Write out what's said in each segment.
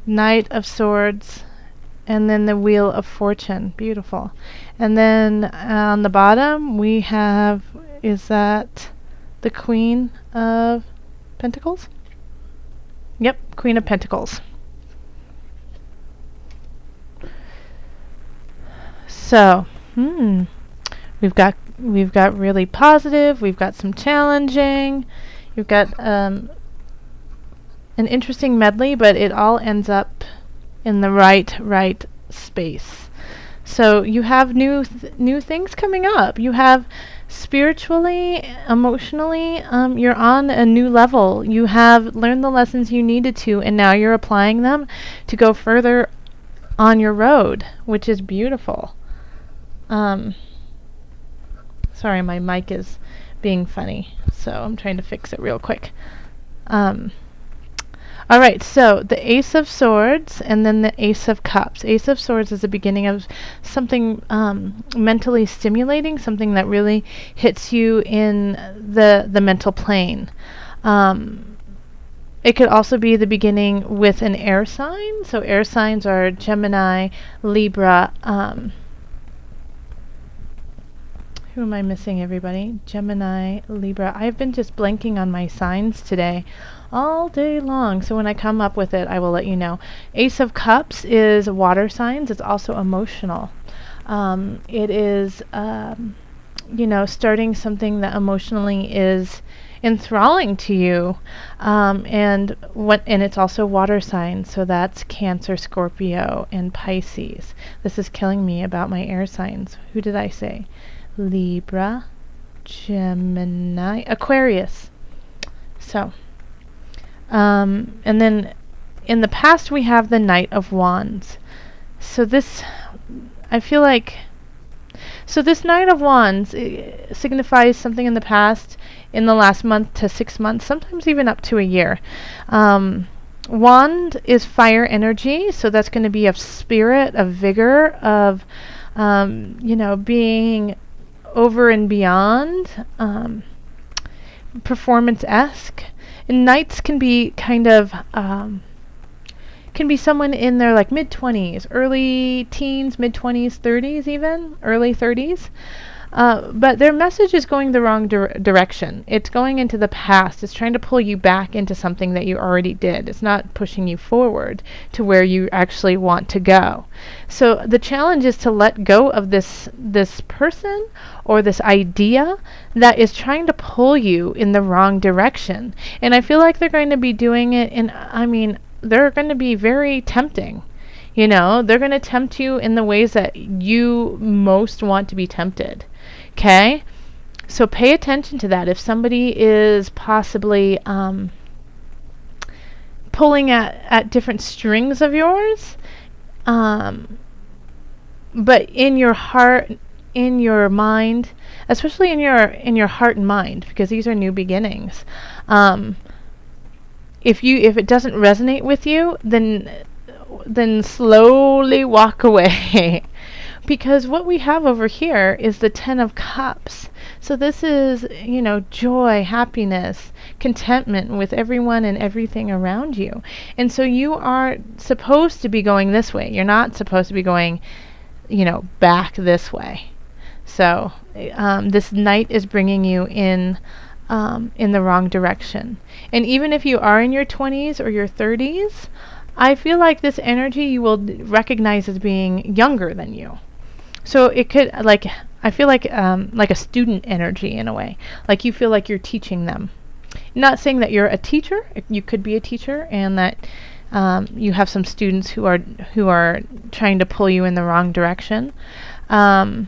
Knight of Swords, and then the Wheel of Fortune. Beautiful. And then on the bottom we have, is that the Queen of Pentacles? Yep, Queen of Pentacles. So, we've got really positive, we've got some challenging, you've got an interesting medley, but it all ends up in the right space. So you have new things coming up. You have spiritually, emotionally, you're on a new level. You have learned the lessons you needed to, and now you're applying them to go further on your road, which is beautiful. Sorry, my mic is being funny, so I'm trying to fix it real quick. Alright, so the Ace of Swords and then the Ace of Cups. Ace of Swords is the beginning of something mentally stimulating, something that really hits you in the mental plane. It could also be the beginning with an air sign. So air signs are Gemini, Libra. Who am I missing, everybody? Gemini, Libra. I've been just blanking on my signs today all day long, so when I come up with it, I will let you know. Ace of Cups is water signs. It's also emotional. It is, starting something that emotionally is enthralling to you, and it's also water signs. So that's Cancer, Scorpio, and Pisces. This is killing me about my air signs. Who did I say? Libra, Gemini, Aquarius. So, and then in the past we have the Knight of Wands. So this, I feel like, so this Knight of Wands signifies something in the past, in the last month to 6 months, sometimes even up to a year. Wand is fire energy, so that's going to be of spirit, of vigor, of, being over and beyond, performance-esque. And knights can be kind of, can be someone in their like mid-20s, early teens, mid-20s, 30s even, early 30s. But their message is going the wrong direction. It's going into the past. It's trying to pull you back into something that you already did. It's not pushing you forward to where you actually want to go. So the challenge is to let go of this person or this idea that is trying to pull you in the wrong direction. And I feel like they're going to be doing it they're going to be very tempting. They're going to tempt you in the ways that you most want to be tempted. Okay? So pay attention to that. If somebody is possibly pulling at different strings of yours, but in your heart, in your mind, especially in your heart and mind, because these are new beginnings. If it doesn't resonate with you, then slowly walk away. Because what we have over here is the Ten of Cups. So this is, joy, happiness, contentment with everyone and everything around you. And so you are supposed to be going this way. You're not supposed to be going, back this way. So this Knight is bringing you in the wrong direction. And even if you are in your 20s or your 30s, I feel like this energy you will recognize as being younger than you. So it could, I feel like a student energy in a way. Like you feel like you're teaching them. Not saying that you're a teacher. You could be a teacher, and that you have some students who are trying to pull you in the wrong direction. But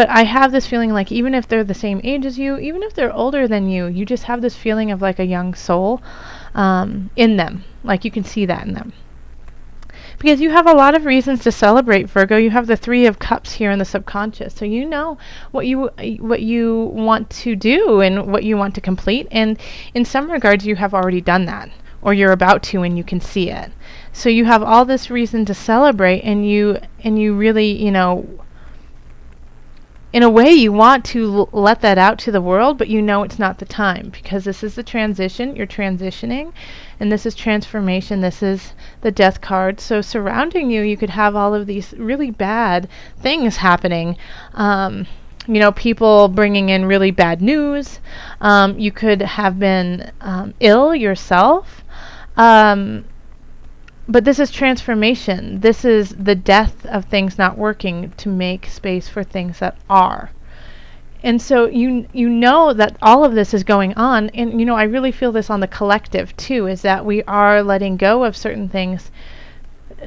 I have this feeling like even if they're the same age as you, even if they're older than you, you just have this feeling of like a young soul in them. Like you can see that in them. Because you have a lot of reasons to celebrate, Virgo. You have the Three of Cups here in the subconscious. So you know what you want to do and what you want to complete. And in some regards, you have already done that. Or you're about to, and you can see it. So you have all this reason to celebrate, and you really, in a way, you want to let that out to the world, but you know it's not the time, because this is the transition. You're transitioning, and this is transformation. This is the death card. So surrounding you, you could have all of these really bad things happening. People bringing in really bad news. You could have been ill yourself. But this is transformation. This is the death of things not working to make space for things that are. And so you know that all of this is going on, and I really feel this on the collective too, is that we are letting go of certain things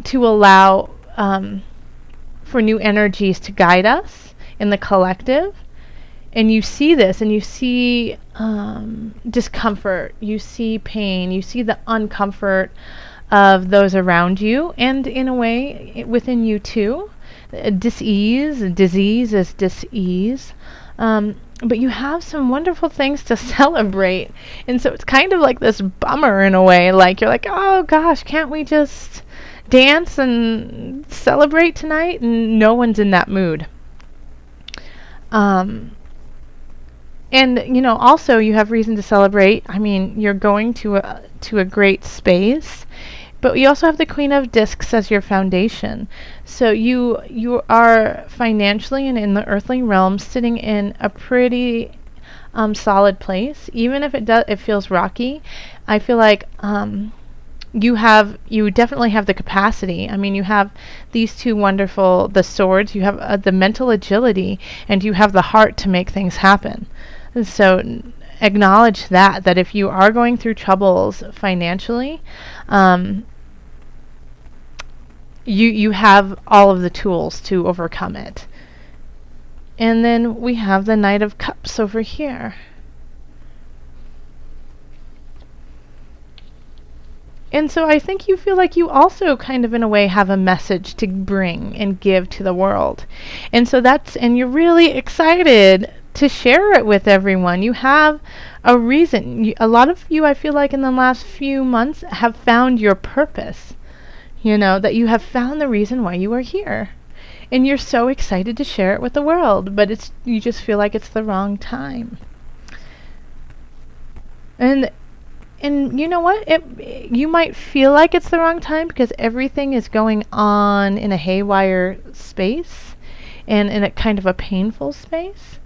to allow for new energies to guide us in the collective. And you see this, and you see discomfort, you see pain, you see the uncomfort of those around you, and in a way within you too. Disease is dis-ease. But you have some wonderful things to celebrate. And so it's kind of like this bummer in a way. Like you're like, oh gosh, can't we just dance and celebrate tonight? And no one's in that mood. And also you have reason to celebrate. I mean, you're going to a great space. But you also have the Queen of Discs as your foundation. So you are financially and in the earthly realm sitting in a pretty solid place. Even if it feels rocky, I feel like you definitely have the capacity. I mean, you have these two wonderful, the swords, you have the mental agility, and you have the heart to make things happen. And so acknowledge that if you are going through troubles financially, you have all of the tools to overcome it. And then we have the Knight of Cups over here. And so I think you feel like you also kind of in a way have a message to bring and give to the world. And so and you're really excited to share it with everyone. You have a reason. A lot of you, I feel like in the last few months, have found your purpose. That you have found the reason why you are here. And you're so excited to share it with the world, but you just feel like it's the wrong time. And you know what? You might feel like it's the wrong time because everything is going on in a haywire space and in a kind of a painful space.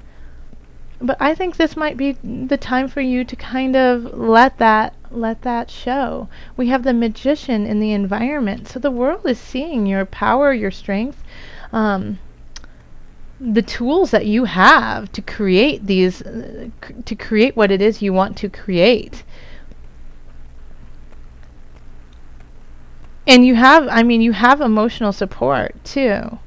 But I think this might be the time for you to kind of let that show. We have the Magician in the environment, so the world is seeing your power, your strength, the tools that you have to create to create what it is you want to create. And you have emotional support too.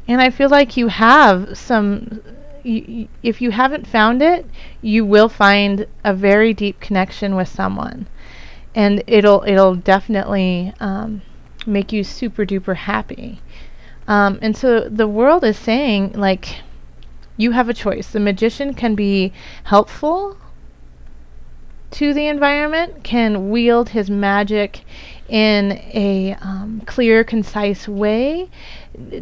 And I feel like you have some. If you haven't found it, you will find a very deep connection with someone, and it'll definitely make you super duper happy. And so the world is saying, like, you have a choice. The Magician can be helpful to the environment, can wield his magic in a clear, concise way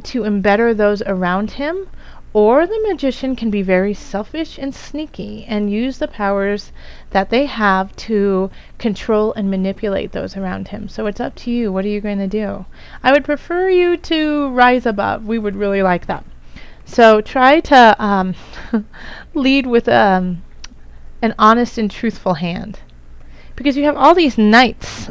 to embetter those around him. Or the Magician can be very selfish and sneaky and use the powers that they have to control and manipulate those around him. So it's up to you. What are you going to do? I would prefer you to rise above. We would really like that. So try to lead with an honest and truthful hand. Because you have all these knights,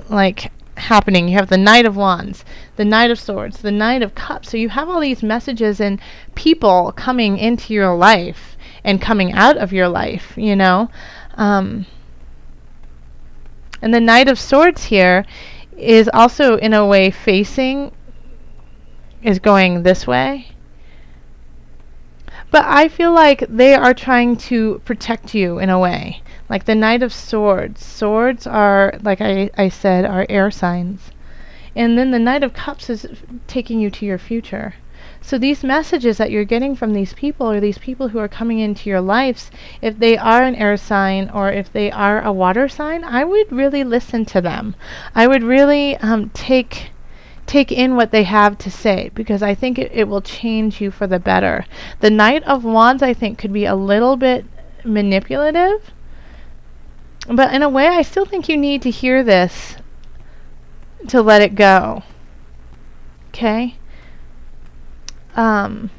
happening. You have the Knight of Wands, the Knight of Swords, the Knight of Cups. So you have all these messages and people coming into your life and coming out of your life, And the Knight of Swords here is also in a way is going this way. But I feel like they are trying to protect you in a way. Like the Knight of Swords. Swords are, like I said, are air signs. And then the Knight of Cups is taking you to your future. So these messages that you're getting from these people, or these people who are coming into your lives, if they are an air sign or if they are a water sign, I would really listen to them. I would really take take in what they have to say, because I think it will change you for the better. The Knight of Wands, I think, could be a little bit manipulative, but in a way I still think you need to hear this to let it go. Okay? And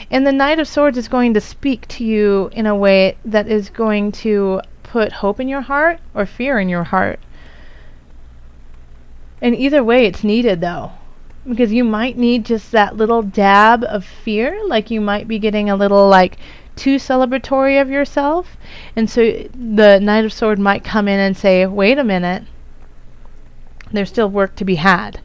the Knight of Swords is going to speak to you in a way that is going to put hope in your heart or fear in your heart. And either way, it's needed, though, because you might need just that little dab of fear, like you might be getting a little too celebratory of yourself. And so the Knight of Swords might come in and say, wait a minute, there's still work to be had.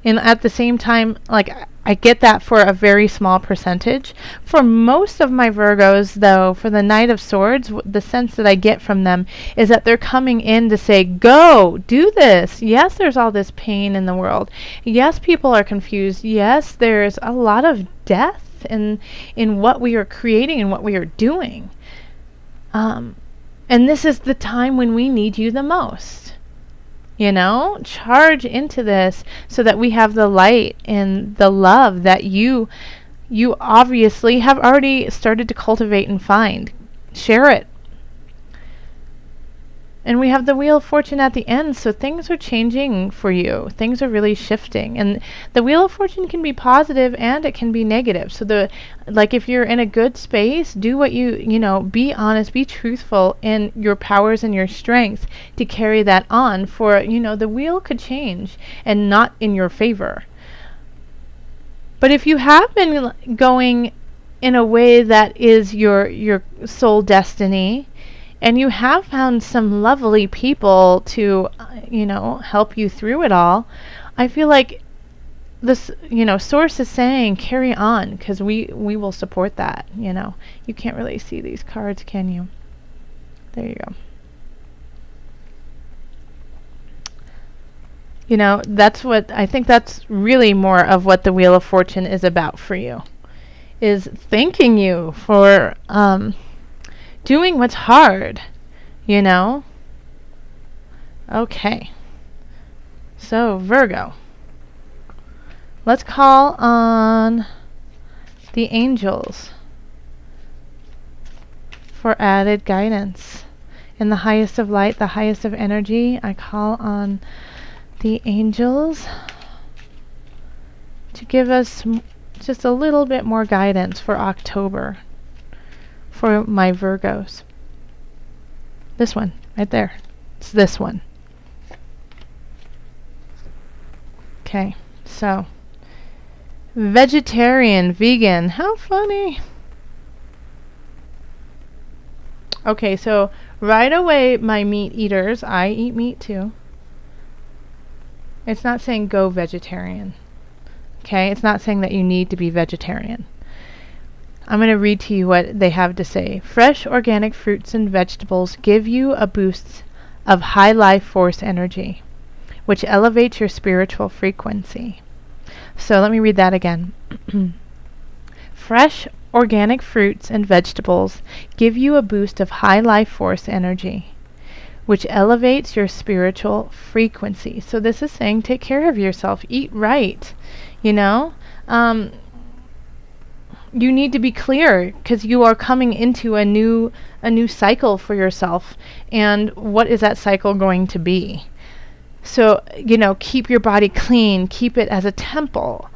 And at the same time, I get that for a very small percentage. For most of my Virgos, though, for the Knight of Swords, the sense that I get from them is that they're coming in to say, go, do this. Yes, there's all this pain in the world. Yes, people are confused. Yes, there's a lot of death in what we are creating and what we are doing. And this is the time when we need you the most. Charge into this so that we have the light and the love that you obviously have already started to cultivate and find. Share it. And we have the Wheel of Fortune at the end, so things are changing for you. Things are really shifting. And the Wheel of Fortune can be positive and it can be negative. So if you're in a good space, do what be honest, be truthful in your powers and your strengths to carry that on, for, the wheel could change and not in your favor. But if you have been going in a way that is your soul destiny, and you have found some lovely people to, help you through it all, I feel like this, Source is saying carry on, because we will support that. You can't really see these cards, can you? There you go. I think that's really more of what the Wheel of Fortune is about for you, is thanking you for doing what's hard, Okay. So, Virgo. Let's call on the angels for added guidance. In the highest of light, the highest of energy, I call on the angels to give us just a little bit more guidance for October. For my Virgos. This one, right there. It's this one. Okay, so vegetarian, vegan, how funny. Okay, so right away, my meat eaters, I eat meat too. It's not saying go vegetarian. Okay, it's not saying that you need to be vegetarian. I'm going to read to you what they have to say. Fresh organic fruits and vegetables give you a boost of high life force energy, which elevates your spiritual frequency. So let me read that again. Fresh organic fruits and vegetables give you a boost of high life force energy, which elevates your spiritual frequency. So this is saying take care of yourself, eat right, you need to be clear, because you are coming into a new cycle for yourself. And what is that cycle going to be? So, keep your body clean, keep it as a temple,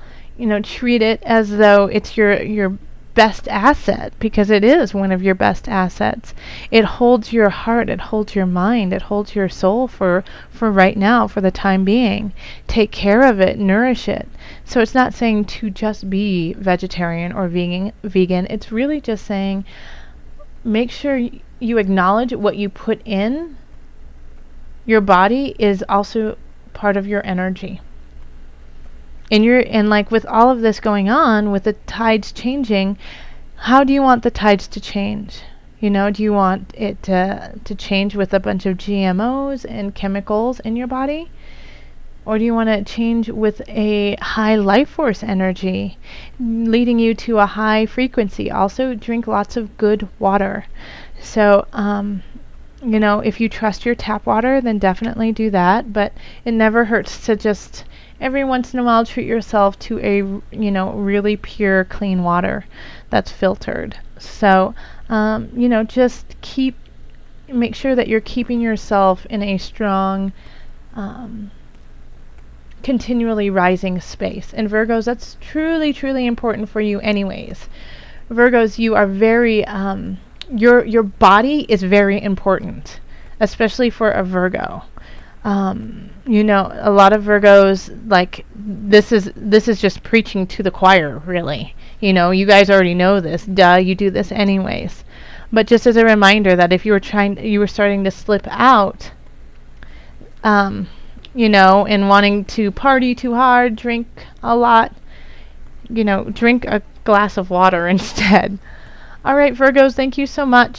treat it as though it's your best asset, because it is one of your best assets. It holds your heart, it holds your mind, it holds your soul for right now, for the time being. Take care of it, nourish it. So it's not saying to just be vegetarian or vegan. It's really just saying make sure you acknowledge what you put in your body is also part of your energy. And with all of this going on, with the tides changing, how do you want the tides to change? Do you want it to change with a bunch of GMOs and chemicals in your body? Or do you want to change with a high life force energy, leading you to a high frequency? Also, drink lots of good water. So, You know, if you trust your tap water, then definitely do that, but it never hurts to just every once in a while treat yourself to a, you know, really pure, clean water that's filtered. So, you know, just make sure that you're keeping yourself in a strong, continually rising space. And Virgos, that's truly, truly important for you anyways. Virgos, you are very, your body is very important, especially for a Virgo. You know, a lot of Virgos, like, this is just preaching to the choir, really. You know, you guys already know this. Duh, you do this anyways. But just as a reminder that if you were starting to slip out, you know, and wanting to party too hard, drink a lot, you know, drink a glass of water instead. All right, Virgos, thank you so much.